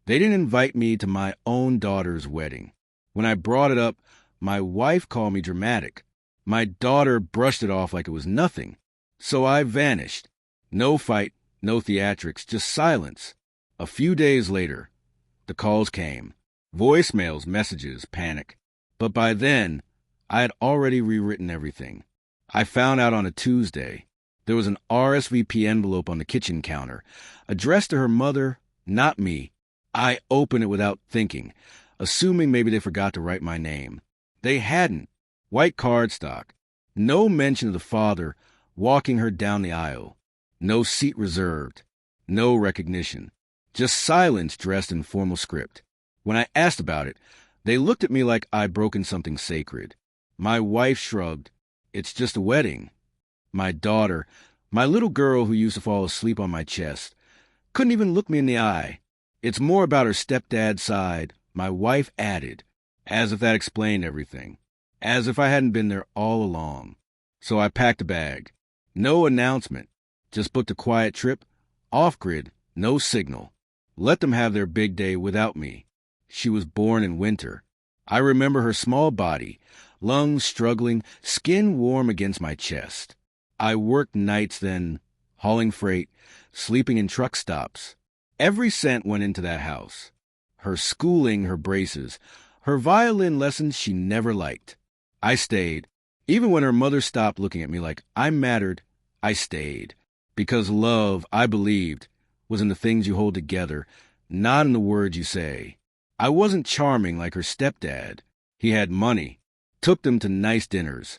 They didn't invite me to my own daughter's wedding. When I brought it up, my wife called me dramatic. My daughter brushed it off like it was nothing. So I vanished. No fight, no theatrics, just silence. A few days later, the calls came. Voicemails, messages, panic. But by then, I had already rewritten everything. I found out on a Tuesday. There was an RSVP envelope on the kitchen counter, addressed to her mother, not me. I opened it without thinking, assuming maybe they forgot to write my name. They hadn't. White cardstock. No mention of the father walking her down the aisle. No seat reserved. No recognition. Just silence dressed in formal script. When I asked about it, they looked at me like I'd broken something sacred. My wife shrugged. It's just a wedding. My daughter, my little girl who used to fall asleep on my chest, couldn't even look me in the eye. It's more about her stepdad's side, my wife added, as if that explained everything, as if I hadn't been there all along. So I packed a bag. No announcement, just booked a quiet trip, off-grid, no signal. Let them have their big day without me. She was born in winter. I remember her small body, lungs struggling, skin warm against my chest. I worked nights then, hauling freight, sleeping in truck stops. Every cent went into that house. Her schooling, her braces, her violin lessons she never liked. I stayed. Even when her mother stopped looking at me like I mattered, I stayed. Because love, I believed, was in the things you hold together, not in the words you say. I wasn't charming like her stepdad. He had money, took them to nice dinners,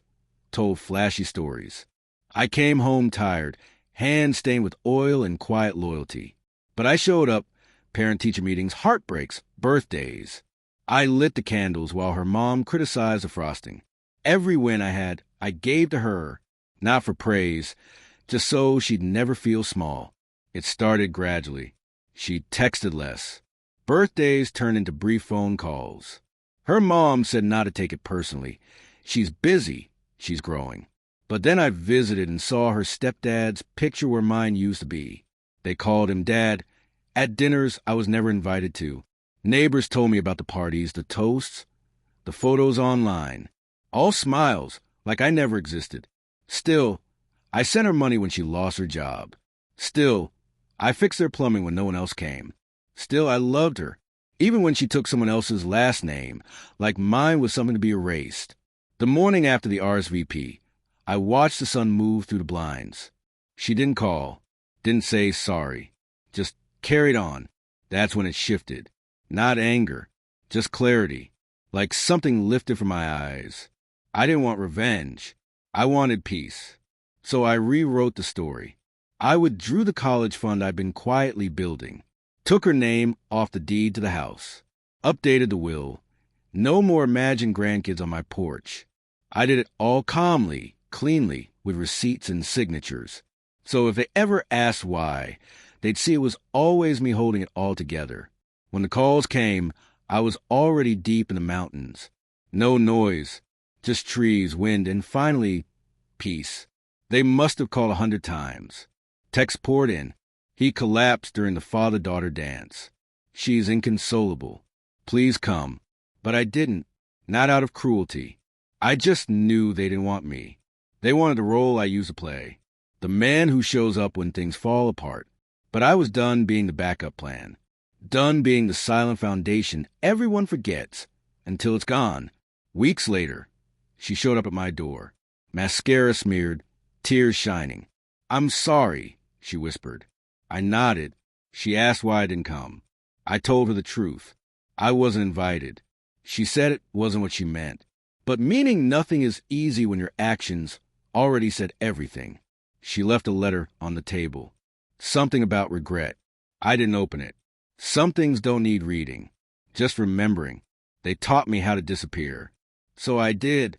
told flashy stories. I came home tired, hands stained with oil and quiet loyalty. But I showed up, parent-teacher meetings, heartbreaks, birthdays. I lit the candles while her mom criticized the frosting. Every win I had, I gave to her, not for praise, just so she'd never feel small. It started gradually. She texted less. Birthdays turned into brief phone calls. Her mom said not to take it personally. She's busy. She's growing. But then I visited and saw her stepdad's picture where mine used to be. They called him Dad. At dinners I was never invited to. Neighbors told me about the parties, the toasts, the photos online. All smiles, like I never existed. Still, I sent her money when she lost her job. Still, I fixed their plumbing when no one else came. Still, I loved her, even when she took someone else's last name, like mine was something to be erased. The morning after the RSVP, I watched the sun move through the blinds. She didn't call, didn't say sorry, just carried on. That's when it shifted. Not anger, just clarity, like something lifted from my eyes. I didn't want revenge. I wanted peace. So I rewrote the story. I withdrew the college fund I'd been quietly building, took her name off the deed to the house, updated the will. No more imagined grandkids on my porch. I did it all calmly, cleanly, with receipts and signatures. So if they ever asked why, they'd see it was always me holding it all together. When the calls came, I was already deep in the mountains. No noise, just trees, wind, and finally, peace. They must have called 100 times. Text poured in. He collapsed during the father-daughter dance. She's inconsolable. Please come. But I didn't. Not out of cruelty. I just knew they didn't want me. They wanted the role I used to play. The man who shows up when things fall apart. But I was done being the backup plan. Done being the silent foundation everyone forgets until it's gone. Weeks later, she showed up at my door. Mascara smeared, tears shining. "I'm sorry," she whispered. I nodded. She asked why I didn't come. I told her the truth. I wasn't invited. She said it wasn't what she meant. But meaning nothing is easy when your actions already said everything. She left a letter on the table. Something about regret. I didn't open it. Some things don't need reading, just remembering. They taught me how to disappear. So I did.